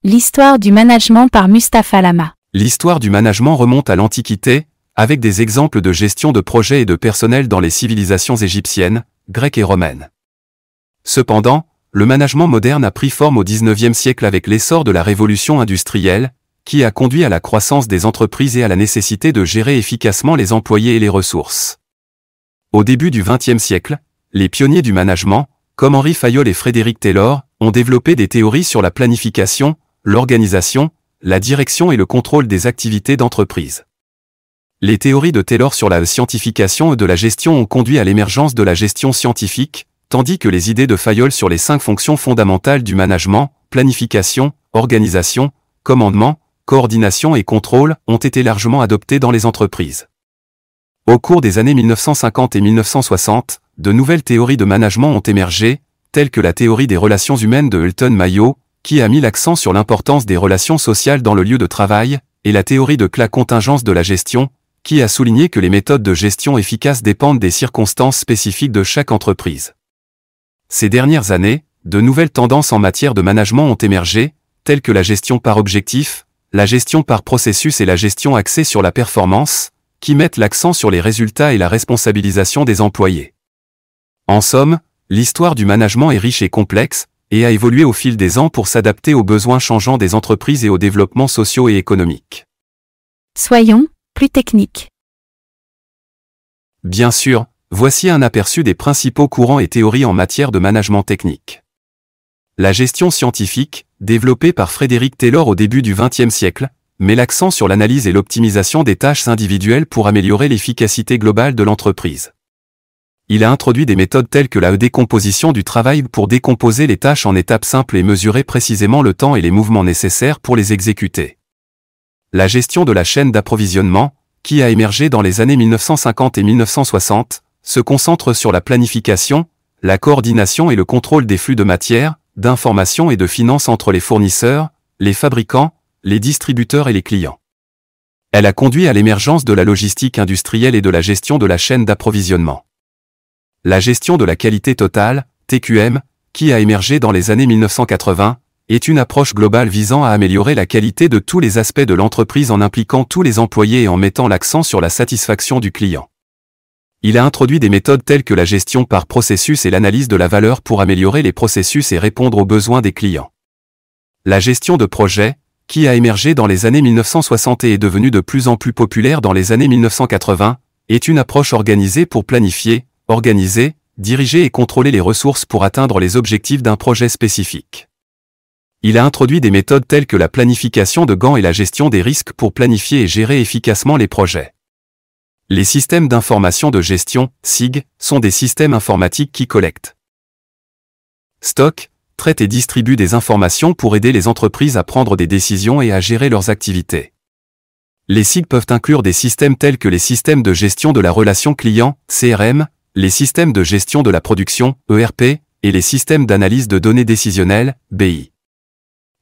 L'histoire du management par Mustapha Lama. L'histoire du management remonte à l'Antiquité, avec des exemples de gestion de projets et de personnel dans les civilisations égyptiennes, grecques et romaines. Cependant, le management moderne a pris forme au XIXe siècle avec l'essor de la révolution industrielle, qui a conduit à la croissance des entreprises et à la nécessité de gérer efficacement les employés et les ressources. Au début du XXe siècle, les pionniers du management, comme Henry Fayol et Frédéric Taylor, ont développé des théories sur la planification, l'organisation, la direction et le contrôle des activités d'entreprise. Les théories de Taylor sur la scientification de la gestion ont conduit à l'émergence de la gestion scientifique, tandis que les idées de Fayol sur les 5 fonctions fondamentales du management, planification, organisation, commandement, coordination et contrôle, ont été largement adoptées dans les entreprises. Au cours des années 1950 et 1960, de nouvelles théories de management ont émergé, telles que la théorie des relations humaines de Elton Mayo, qui a mis l'accent sur l'importance des relations sociales dans le lieu de travail, et la théorie de la contingence de la gestion, qui a souligné que les méthodes de gestion efficaces dépendent des circonstances spécifiques de chaque entreprise. Ces dernières années, de nouvelles tendances en matière de management ont émergé, telles que la gestion par objectif, la gestion par processus et la gestion axée sur la performance, qui mettent l'accent sur les résultats et la responsabilisation des employés. En somme, l'histoire du management est riche et complexe, et a évolué au fil des ans pour s'adapter aux besoins changeants des entreprises et aux développements sociaux et économiques. Soyons plus techniques. Bien sûr, voici un aperçu des principaux courants et théories en matière de management technique. La gestion scientifique, développée par Frédéric Taylor au début du XXe siècle, met l'accent sur l'analyse et l'optimisation des tâches individuelles pour améliorer l'efficacité globale de l'entreprise. Il a introduit des méthodes telles que la décomposition du travail pour décomposer les tâches en étapes simples et mesurer précisément le temps et les mouvements nécessaires pour les exécuter. La gestion de la chaîne d'approvisionnement, qui a émergé dans les années 1950 et 1960, se concentre sur la planification, la coordination et le contrôle des flux de matières, d'informations et de finances entre les fournisseurs, les fabricants, les distributeurs et les clients. Elle a conduit à l'émergence de la logistique industrielle et de la gestion de la chaîne d'approvisionnement. La gestion de la qualité totale, TQM, qui a émergé dans les années 1980, est une approche globale visant à améliorer la qualité de tous les aspects de l'entreprise en impliquant tous les employés et en mettant l'accent sur la satisfaction du client. Il a introduit des méthodes telles que la gestion par processus et l'analyse de la valeur pour améliorer les processus et répondre aux besoins des clients. La gestion de projet, qui a émergé dans les années 1960 et est devenue de plus en plus populaire dans les années 1980, est une approche organisée pour planifier, organiser, diriger et contrôler les ressources pour atteindre les objectifs d'un projet spécifique. Il a introduit des méthodes telles que la planification de Gantt et la gestion des risques pour planifier et gérer efficacement les projets. Les systèmes d'information de gestion, SIG, sont des systèmes informatiques qui collectent, stockent, traitent et distribuent des informations pour aider les entreprises à prendre des décisions et à gérer leurs activités. Les SIG peuvent inclure des systèmes tels que les systèmes de gestion de la relation client, CRM, les systèmes de gestion de la production, ERP, et les systèmes d'analyse de données décisionnelles, BI.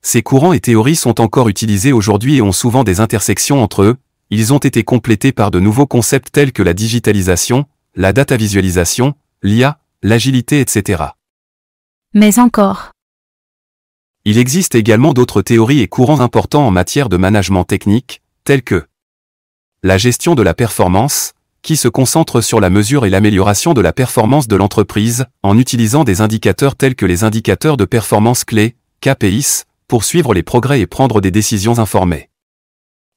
Ces courants et théories sont encore utilisés aujourd'hui et ont souvent des intersections entre eux. Ils ont été complétés par de nouveaux concepts tels que la digitalisation, la data visualisation, l'IA, l'agilité, etc. Mais encore. Il existe également d'autres théories et courants importants en matière de management technique, tels que la gestion de la performance, qui se concentre sur la mesure et l'amélioration de la performance de l'entreprise, en utilisant des indicateurs tels que les indicateurs de performance clés, KPIs, pour suivre les progrès et prendre des décisions informées.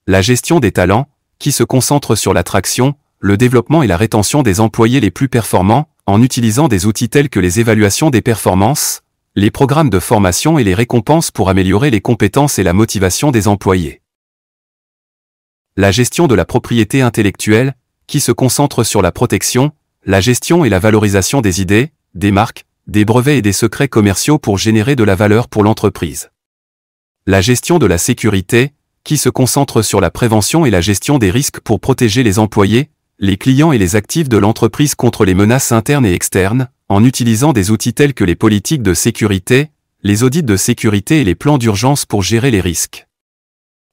La gestion des talents, qui se concentre sur l'attraction, le développement et la rétention des employés les plus performants, en utilisant des outils tels que les évaluations des performances, les programmes de formation et les récompenses pour améliorer les compétences et la motivation des employés. La gestion de la propriété intellectuelle, qui se concentre sur la protection, la gestion et la valorisation des idées, des marques, des brevets et des secrets commerciaux pour générer de la valeur pour l'entreprise. La gestion de la sécurité, qui se concentre sur la prévention et la gestion des risques pour protéger les employés, les clients et les actifs de l'entreprise contre les menaces internes et externes, en utilisant des outils tels que les politiques de sécurité, les audits de sécurité et les plans d'urgence pour gérer les risques.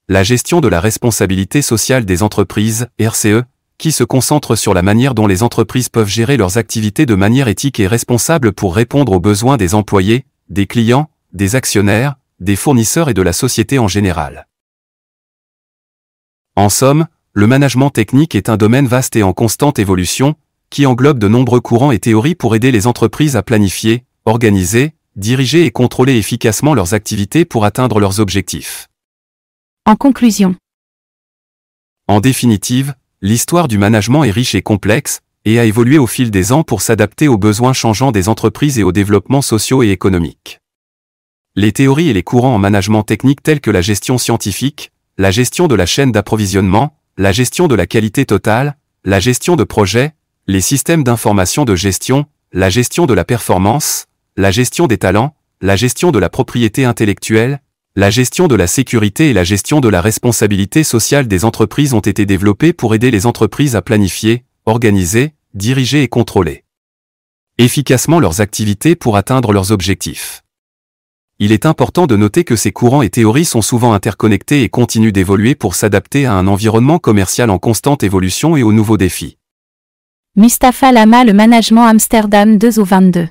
La gestion de la responsabilité sociale des entreprises, RCE, qui se concentre sur la manière dont les entreprises peuvent gérer leurs activités de manière éthique et responsable pour répondre aux besoins des employés, des clients, des actionnaires, des fournisseurs et de la société en général. En somme, le management technique est un domaine vaste et en constante évolution, qui englobe de nombreux courants et théories pour aider les entreprises à planifier, organiser, diriger et contrôler efficacement leurs activités pour atteindre leurs objectifs. En conclusion. En définitive, l'histoire du management est riche et complexe, et a évolué au fil des ans pour s'adapter aux besoins changeants des entreprises et aux développements sociaux et économiques. Les théories et les courants en management technique tels que la gestion scientifique, la gestion de la chaîne d'approvisionnement, la gestion de la qualité totale, la gestion de projets, les systèmes d'information de gestion, la gestion de la performance, la gestion des talents, la gestion de la propriété intellectuelle, la gestion de la sécurité et la gestion de la responsabilité sociale des entreprises ont été développés pour aider les entreprises à planifier, organiser, diriger et contrôler efficacement leurs activités pour atteindre leurs objectifs. Il est important de noter que ces courants et théories sont souvent interconnectés et continuent d'évoluer pour s'adapter à un environnement commercial en constante évolution et aux nouveaux défis. Mustapha Lama, le management Amsterdam 2 au 22.